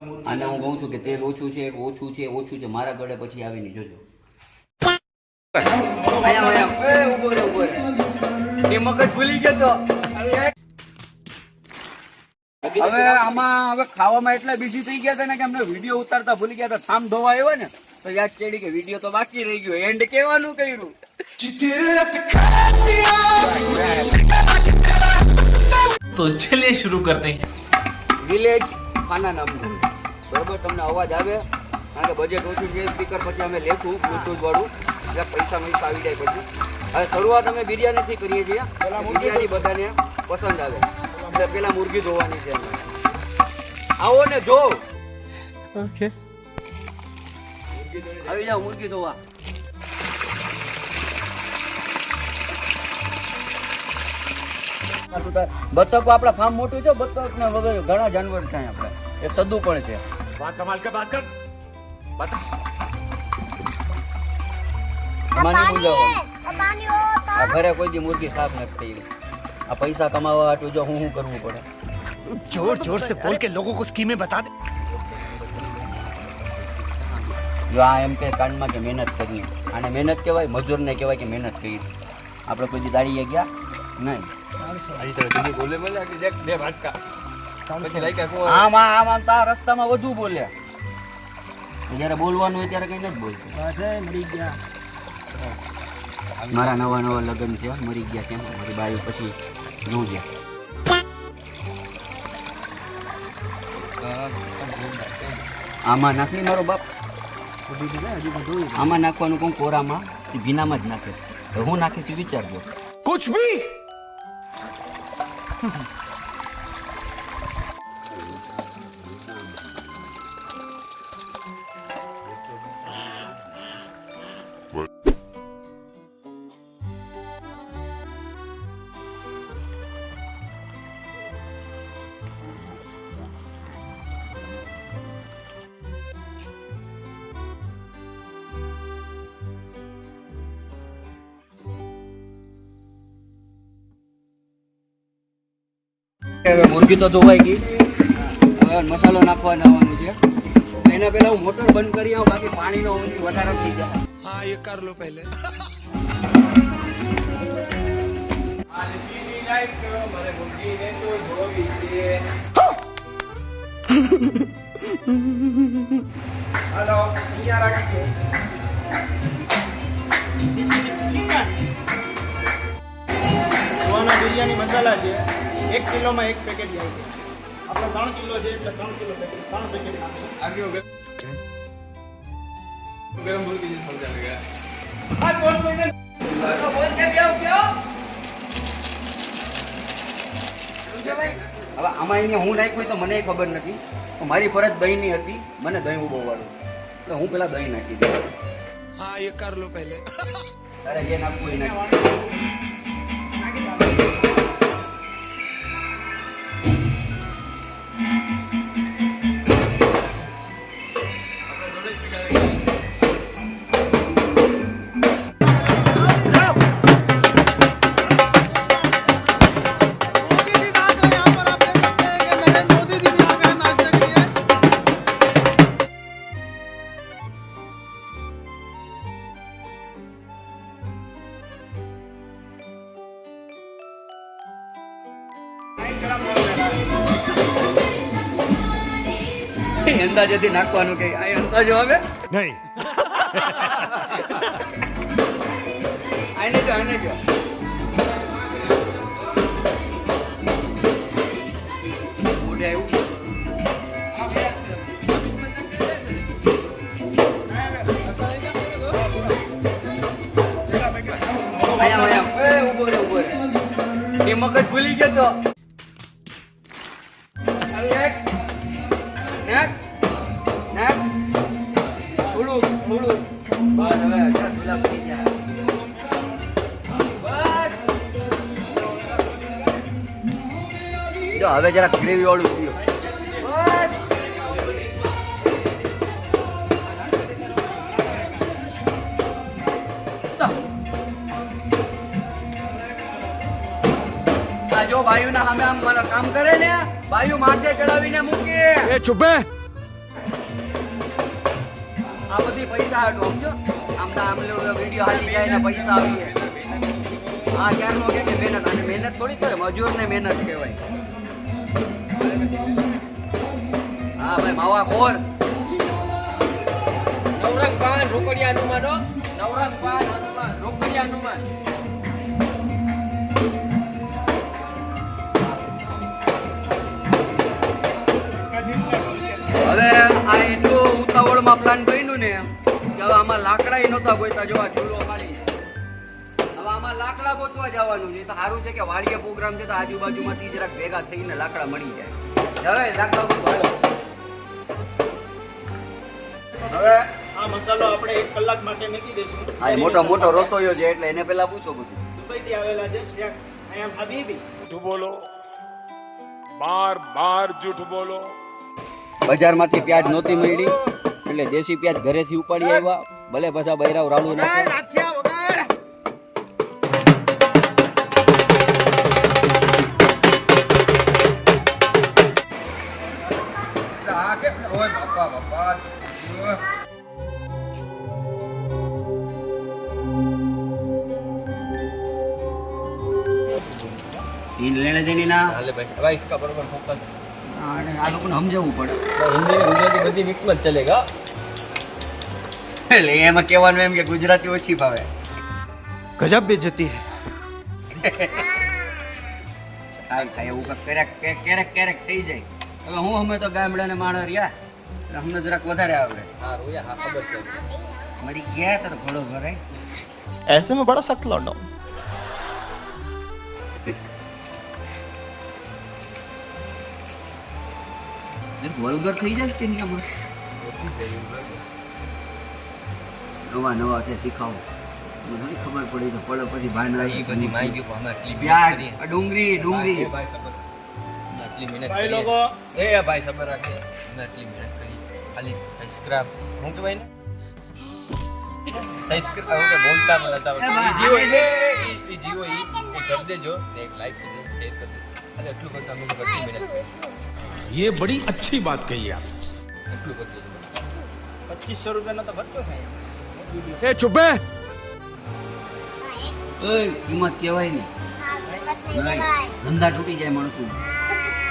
આને હું કહું છું કે તેલ ઓછું છે ઓછું છે મારા ગળે પછી આવીને જોજો ઉભો રે એ મગજ ભૂલી ગયો તો હવે આમાં હવે ખાવામાં એટલા બીજી થઈ ગયા હતા ને કે અમને વિડીયો ઉતારતા ભૂલી ગયા હતા થામ ધોવા આવ્યો ને તો યાદ ચડી કે વિડીયો તો બાકી રહી ગયો એન્ડ કેવાનું કર્યું तो चलिए शुरू करते हैं વિલેજ ખાના નામનું બરોબર તમને અવાજ આવે કારણ કે બજેટ ઓછું છે સ્પીકર પછી અમે લેશું બ્લૂટૂથ વાળું એટલે પૈસા આવી જાય પછી હવે શરૂઆત અમે બિરયાનીથી કરીએ છીએ બિરયાની બધાને પસંદ આવે એટલે પેલા મુરગી ધોવાની છે અમે આવો ને જો ओके આવી જાઓ મુરગી ધોવા બતકો આપણા ફાર્મ મોટું છે બતક ને વગેરે ઘણા જાનવર છે આપણે એક સદુ પણ છે बात संभाल के बात कर માની બોલાવો આ ઘરે કોઈ દી મુરગી સાફ નથી થઈ આ પૈસા કમાવા હાટુ જો હું કરવું પડે जोर जोर से बोल के लोगों को स्कीमें बता दे જો આ એમ કે કાંડમાં કે મહેનત કરી આને મહેનત કહેવાય મજૂરને કહેવાય કે મહેનત કરી આપણે કોઈ દી દાડીએ ગયા નહીં આમ તારા રસ્તામાં વધુ બોલ્યા જયારે બોલવાનું હોય ત્યારે કઈ નથી બોલતું મારા નવા લગ્ન છે મરી ગયા છે મારી બાઈ પછી જોઉં છે આમાં નાખની મારો બાપ આમાં નાખવાનું કોણ કોરામાં ભીનામાં જ નાખે હું નાખીશ વિચારજો कुछ भी હવે મુરગી તો ધોવાઈ ગઈ હવે મસાલો નાખવા જવાનું છે એના પહેલા હું મોટર બંધ કરી આવું બાકી પાણીનો વધારો થઈ જાય हाँ ये कर लो पहले સુવાના બિરયાની મસાલા છે 1 કિલોમાં 1 પેકેટ જાય છે આપણે 3 કિલો છે એટલે 3 કિલો પેકેટ 3 પેકેટ નાખશું ગરમ બોલ કે થોડ ચાલેગા આ કોણ બોલ કે બોલ કે બેવ કયો હવે આમાં અહીંયા હું નાખ્યું તો મને ખબર નથી તો મારી ફરજ દહીંની હતી મને દહીં બહુ વાળું તો હું પેલા દહીં નાખી દઉં हाँ ये कर लो पहले તારે જે નાખવું એ નાખ અંદાજેથી નાખવાનું કે આ અંદાજો આવે नहीं આને જો મોઢે આવ્યું ઉભો રે એ મગજ ભૂલી ગયો તો હવે જરા ગ્રેવી વાળું થયું જો બાયુના સામે આમ કામ કરે ને બાયુ માથે ચડાવીને મૂકે ए चुप है આ બધી પૈસા હાટું સમજો. આમના આમ વિડીયો હાલી જાય ને પૈસા આવીએ. હા ક્યારનો કે મહેનત, અને મહેનત થોડી કરે, મજૂરને મહેનત કહેવાય. હા ભાઈ માવા ખોર. નવરંગ પાન રોકડિયા હનુમાન હો. નવરંગ પાન હનુમાન રોકડિયા હનુમાન. હવે આ એટલું ઉતાવળમાં પ્લાન બન્યું ને કે હવે આમાં લાકડા નહોતા ગોઈતા. જોવા ચૂલો ખાલી. હવે આમાં લાકડા ગોતવા જવાનું છે. તો સારું છે કે વાડીએ પ્રોગ્રામ છે તો આજુબાજુમાંથી જરાક ભેગા થઈને લાકડા મળી જાય. હવે લાકડા ગોતવા. હવે આ મસાલો આપણે 1 કલાક માટે મૂકી દઈશું. હા એ મોટો મોટો રસોઈયો છે એટલે એને પેલા પૂછો બધું. દુબઈથી આવેલા છે શેખ આઈ એમ હબીબી. झूठ बोलो बार बार झूठ बोलो બજારમાંથી પ્યાજ નહોતી મળી એટલે દેશી પ્યાજ ઘરેથી ઉપાડી આવ્યા. ભલે પાછા બૈરાવ રાડું નાખે. સીન લેને દેની ના. હાલે ભાઈ હવે इसका बराबर फोकस. અને આ લોકોને સમજાવવું પડે. हिंदी ने गुजराती बધી મિક્સ માં જ ચલેગા. એટલે એમાં કહેવાનું એમ કે ગુજરાતી ઓછી ભાવે. गजब बेइज्जती है। કાંઈ થાય એવું ક્યારેક થઈ જાય. હવે હું અમે તો ગામડાને માણસ રહ્યા એટલે અમને જરાક વધારે આવે. હા રોયા હા ખબર છે. મરી ગયા તારો ઘોડો ભરાય. ऐसे में बड़ा सख्त लौंडा हूं। વલ્ગર થઈ જાય કે નહીં આમાં? નવા છે શીખાવો. મને થોડી ખબર પડી તો પડે પછી ભાન એ લાગી બધી માહિતી પર અમે આટલી પ્યાજ મહેનત કરી. ડુંગળી ભાઈ ખબર આટલી મહેનત ભાઈ કરી. લોકો એ ભાઈ ખબર રાખે અમે આટલી મહેનત કરી. ખાલી સબસ્ક્રાઇબ હું કે ભાઈ ને સબસ્ક્રાઇબ હું કે બોલતા પણ હતા. એ જીવો એ જીવો એ કરી દેજો ને એક લાઈક કરી દેજો શેર કરી દેજો. અને એટલું કરતા અમે કેટલી મહેનત કરી. ये बड़ी अच्छी बात कही आप. એટલું કરી દેજો. 2500 રૂપિયાનો તો ભરતો થાય. ए चुप है. ઓય કિંમત કહેવાય નહીં. ધંધા તૂટી જાય માણસનું.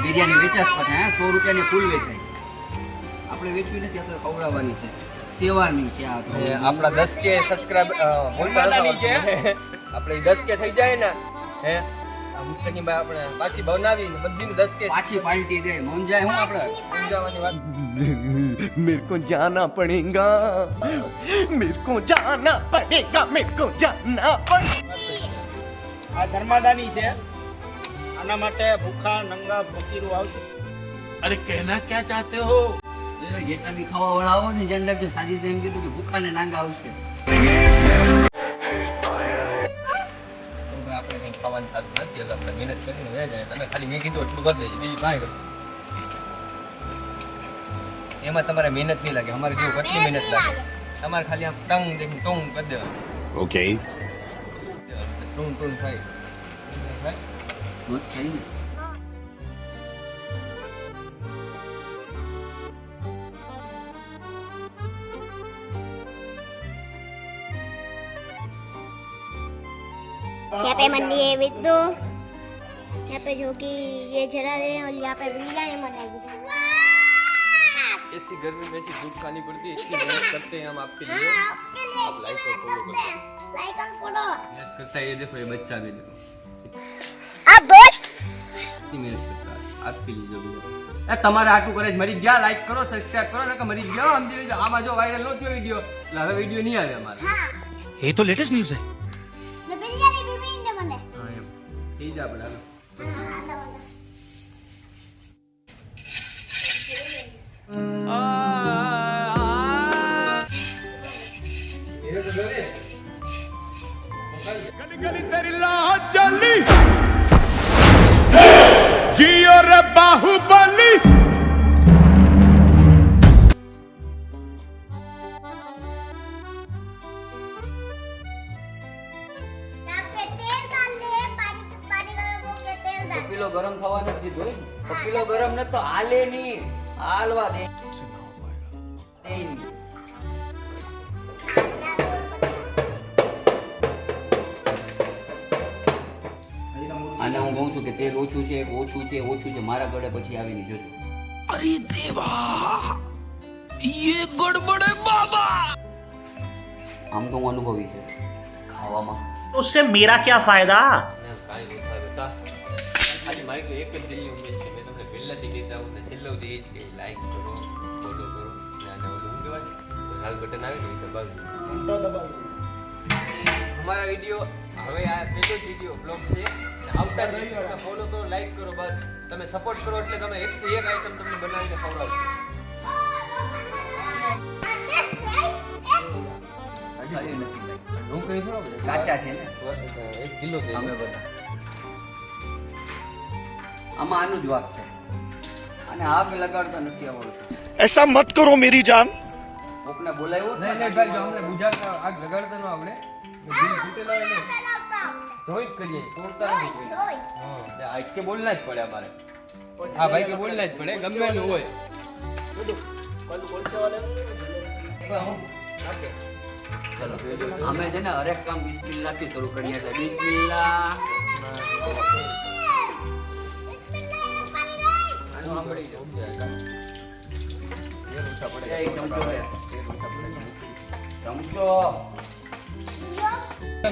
બિરયાની વેચાશ પછી 100 રૂપિયાની ફૂલ વેચાય. આપણે વેચવી નથી, આ તો ખવડાવવાની છે, સેવાની છે. આ તો એ આપણા 10k સબસ્ક્રાઇબ બોલતા નથી. આપણે 10k થઈ જાય ને હે આ મુસ્તકીભાઈ આપણે પાછી બનાવીને બધીનું 10k પાછી પાલટી દે મંજાય હું આપણે સમજાવવાની વાત. मेरे को जाना पड़ेगा, मेरे को जाना पड़ेगा, मेरे को जाना पड़ेगा। આ જન્માદાની છે. આના માટે ભૂખા નંગા ફકીરો આવશે. अरे कहना क्या चाहते हो? જેટલા બી ખાવા વાળા આવો ને જેને લાગે સાજી એમ કીધું કે ભૂખા ને નાંગા આવશે. તો ભાઈ આપણે કંઈ ખાવાનું થતું નથી. હવે આપણે મહેનત કરીને વહી જાય. તમે ખાલી મેં કીધું એટલું કરી દેજો, બીજું કાંઈ કરો. એમાં તમારે મહેનત નહીં લાગે. અમારે જો કેટલી મહેનત લાગે. તમારે ખાલી આમ ટંગ દેખીને ટોંગ કરી દેવાનું. ओके. ટૂન ટૂન થાય. મત થઈ ને. यहाँ पे मंडी है विद्दो, यहाँ पे जो कि ये जला रहे हैं और यहाँ पे बिरयानी बनाएगी। ऐसी गर्मी में ऐसी धूप खानी पड़ती है, इसकी मेहनत करते हैं हम आपके लिए. आप लाइक और फॉलो करते हैं. लाइक और फॉलो। मेहनत करता है ये देखो, ये बच्चा भी देखो आप बोल। कितनी मेहनत करता है आपके लिए जो भी है. એ તમારે આટલું કરે મરી ગયા, લાઈક કરો, સબસ્ક્રાઇબ કરો, નકર મરી ગયો સમજી લેજો. આમાં જો વાયરલ નો થયો વિડિયો એટલે હવે વિડિયો નહીં આવે અમારે. ये तो लेटेस्ट न्यूज है. मैं बिरयानी भी नहीं बने। હા એમ થઈ જાય આપણે હાલો. गली गली तेरी लाह चली जियो रे बाहुबली. यहाँ पे तेल डाल ले, पानी गरम हो गया, तेल डाल। પપીલો ગરમ થવા નથી દીધો. પપીલો ગરમ ન તો હાલે નહીં, હાલવા દે. દે નહીં. કહું છું કે તેલ ઓછું છે ઓછું છે ઓછું છે, મારા ગળે પછી આવીને જોજો. अरे देवा, ये गड़बड़ है बाबा. આમ તો હું અનુભવી છે ખાવામાં. उससे मेरा क्या फायदा? કાંઈ નહીં થાય બેટા. ખાલી મારી તો એક જ દિલની ઉમેદ છે. મેં તમને પહેલાથી કહેતા હું ને છેલ્લો જ એ જ કે લાઈક કરો, ફોલો કરો અને ઓલું શું કહેવાય લાલ બટન આવે ને એ દબાવજો. અમારા વિડીયો હવે આ પહેલો જ વિડીયો બ્લોગ છે અને આવતા દિવસે તમે ફોલો કરો, લાઈક કરો, બસ તમે સપોર્ટ કરો એટલે તમે એકથી એક આઈટમ તમને બનાવીને ખવડાવજો. ખાલી નથી ભાઈ. હું કહી દઉં કાચા છે ને 1 કિલો થઈ અમે બધા આમાં આનું જ વાક છે. અને આગ લગાડતા નથી આવડતું. ऐसा मत करो मेरी जान. કોકને બોલાવ્યો નહીં નહીં ભાઈ જો અમને ગુજરાતમાં આગ લગાડતા ન આવડે દિલ તૂટેલા હોય ને ધોઈ જ કરીએ તોડતા નથી કોઈ. હા આજ કે બોલના જ પડે અમારે. હા ભાઈ કે બોલના જ પડે ગમે એનું હોય. અમે છે ને હરેક કામ બિસ્મિલ્લાહ થી શરૂ કરીએ છીએ. બિસ્મિલ્લાહ. આનું સાંભળી જાઓ. એ ચમચો લે. ચમચો.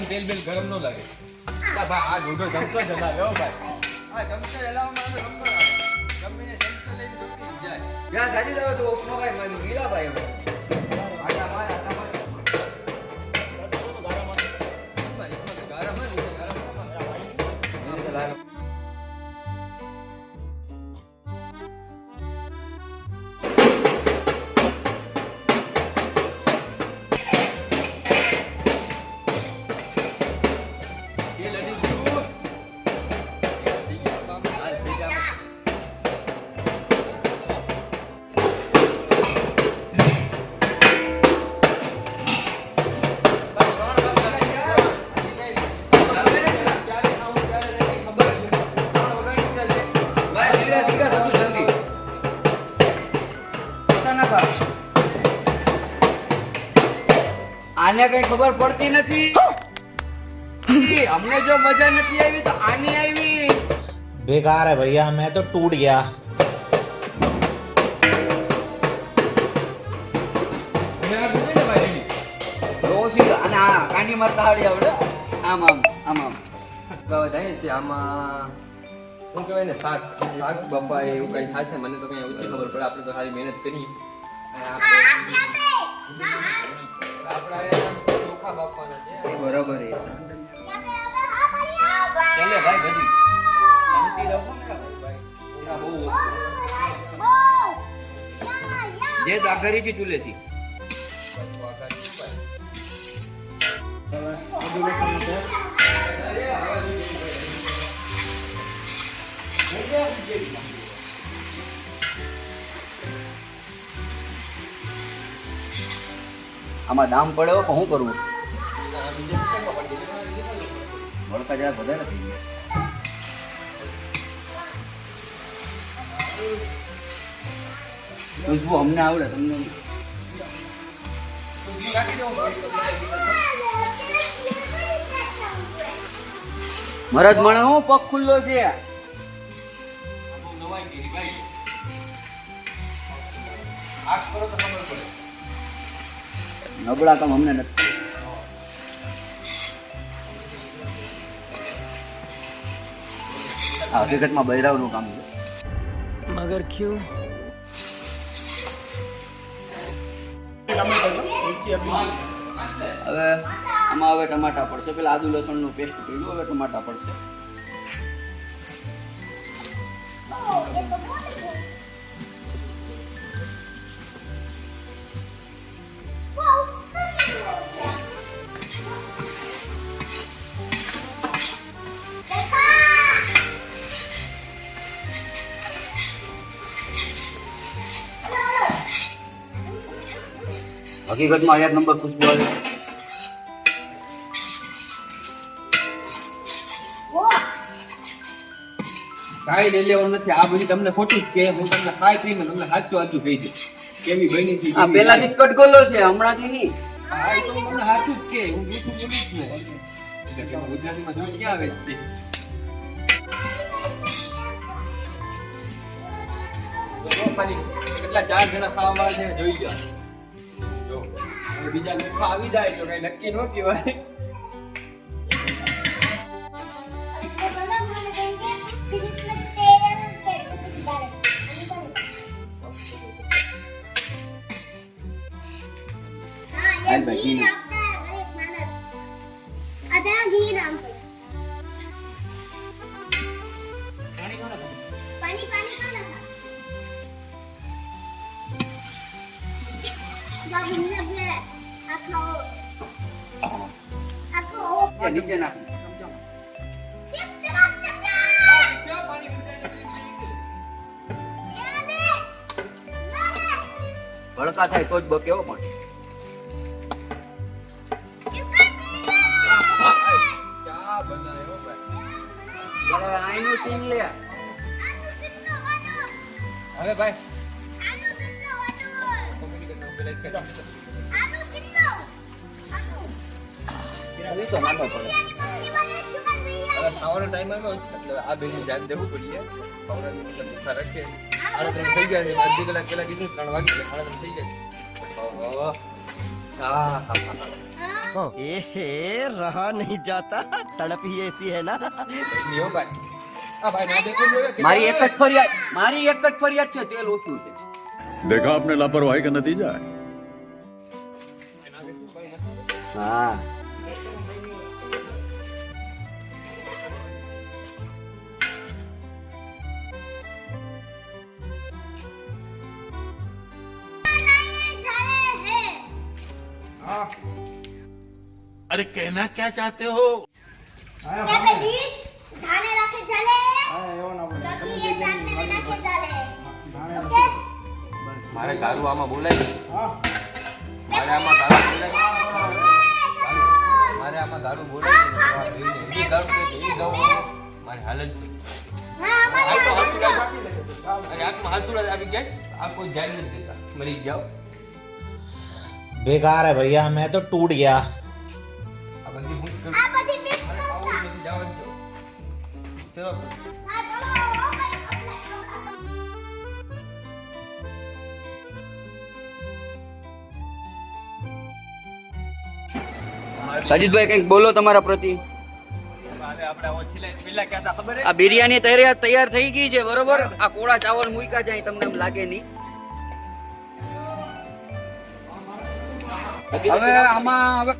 તેલ બેલ ગરમ ન લાગે. ભાઈ આ દોઢો ચમચો જ હલાવ્યો ભાઈ. આ ચમચો હલાવવામાં તો ગમે આવે. ગમીને ચમચો લઈને દોડી જાય. જ્યાં સાજી દાવે તો ઉસ્માભાઈ મારી વીલાભાઈ હવે. આટા માર. ગરમ જ ગરમ. ભાઈ સીધા સીધા સતું જલ્દી. પોતા નાખા. આને કઈ ખબર પડતી નથી. અમને જો મજા નથી આવી તો આની આવી. बेकार है भैया, मैं तो टूट गया. અને આ કાંડી મારતા આવડી આવડે. આમ આમ આમ આમ. બાબા જાય છે આમાં શું કહેવાય ને શાક બાપા એવું કંઈ થશે મને તો કંઈ ઓછી ખબર પડે. આપણે તો સારી મહેનત કરી અને આપણે ચોખા બાફવાના છે. બરાબર એ ચાલે ભાઈ બધી શાંતિ રાખો ને ભાઈ. એના બહુ જે દાઘરી ચૂલે છે. આમાં દામ પડ્યો પણ શું કરવું? વળકા જરા વધારે થઈ ગયા. ખુશ્બુ અમને આવડે, તમને નહીં. મરદ મને હું પગ ખુલ્લો છે. નબળા કામ અમને નથી. આ હકીકતમાં બૈરાવનું કામ છે. मगर क्यों? હવે આમાં હવે ટમાટા પડશે. પેલા આદુ લસણનું પેસ્ટ પીડ્યું, હવે ટમાટા પડશે. હકીકતમાં એક નંબર ખુશ્બુ આવે. કાંઈ લઈ લેવાનું નથી. આ બધી તમને ખોટી જ કે હું તમને ખાઈ પીને તમને સાચું સાચું કહી દઉં કેવી બની હતી. આ પેલાથી જ કટગોલો છે, હમણાંથી નહીં. હા એ તો હું તમને સાચું જ કે હું જૂઠું બોલીશ ને. ગુજરાતીમાં જૂઠ ક્યાં આવે છે? જો ખાલી કેટલા 4 જણા ખાવા વાળા છે જોઈ લો. જો હવે બીજા લોકો આવી જાય તો કઈ નક્કી ન કહેવાય. इसको गरम होने देंगे फिर इसमें तेल के कुछ डालेंगे हाँ ये घी डालता है गरीब मानस आधा घी डालते पानी खाना था जब हमने अपने आखो એ નીચે નાખ. ભડકા થાય તો જ બકેવો પણ. ક્યાં બનાવ્યો ભાઈ? અરે આઈનું સીન લે. હવે ભાઈ કોમેડી કરતા પેલા એક કરી તો નાનો પડે. હવે ખાવાનો ટાઈમ આવ્યો છે એટલે આ બેનું ધ્યાન દેવું પડીએ. ખાવાનું મતલબ ફરક છે. 3:30 થઈ ગયા છે. અડધી કલાક પહેલા કીધું 3 વાગી ગયા. 3:30 થઈ ગયા છે. ઓહો. હા હા હા. रहा नहीं जाता तड़प ही ऐसी है ना નિયો ભાઈ. આ ભાઈ ના દેખો જોઈએ કે મારી એક જ ફરિયાદ છે, તેલ ઓછું છે. देखा आपने लापरवाही का नतीजा है. હા अरे कहना क्या चाहते हो? यहाँ पे डिश धाने रखे जले હા એવો ના બોલો बाकी ये सामने में रखे जले ધાણે ओके મારે દારૂ આમાં બોલાય છે. હા મારે આમાં દારૂ બોલાય છે. મારે આમાં દારૂ બોલાય છે. આ બેને એવી દારૂ છે એવી દારૂ મારી હાલત हाँ हमारे આંખમાં यहाँ આંસુ देखो અરે આંખમાં આંસુ આવી ગયા. આ કોઈ ધ્યાન નથી દેતા. મરી જાઓ. बेकार है भैया मैं तो टूट गया. આ બધી હું કરું. आप अभी मिक्स આવું करता નથી જવા દો. ચલો हाँ चलो સાજીદભાઈ કંઈક બોલો તમારા પ્રતિ. આપણે ઓછી લઈ પેલા કહેતા ખબર આ બિરયાની તૈયાર થઈ ગઈ છે બરોબર. આ કોળા ચાવલ મૂક્યા છે અહીં, તમને એમ લાગે નહીં. હવે આમાં હવે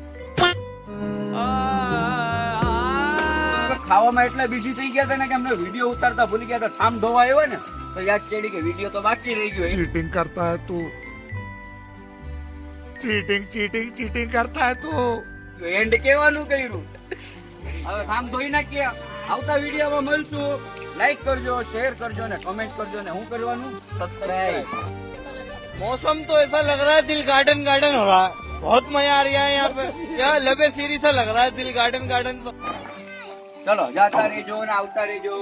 ખાવામાં એટલા બીજી થઈ ગયા હતા ને કે અમને વિડીયો ઉતારતા ભૂલી ગયા હતા. થામ ધોવા આવ્યો ને તો યાદ ચડી કે વિડીયો તો બાકી રહી ગયો. चीटिंग करता है तू. चीटिंग करता है तू. એન્ડ કેવાનું કર્યું. હવે થામ ધોઈ નાખીએ. આવતા વિડીયોમાં મળશું. લાઈક કરજો, શેર કરજો ને કમેન્ટ કરજો ને શું કરવાનું? સબસ્ક્રાઇબ. मौसम तो ऐसा लग रहा है दिल गार्डन गार्डन हो रहा है बहुत मजा आ रहा है यहाँ पे यहाँ लबे सीरी सा लग रहा है दिल गार्डन गार्डन तो ચલો જાતા રહેજો ને આવતા રહેજો.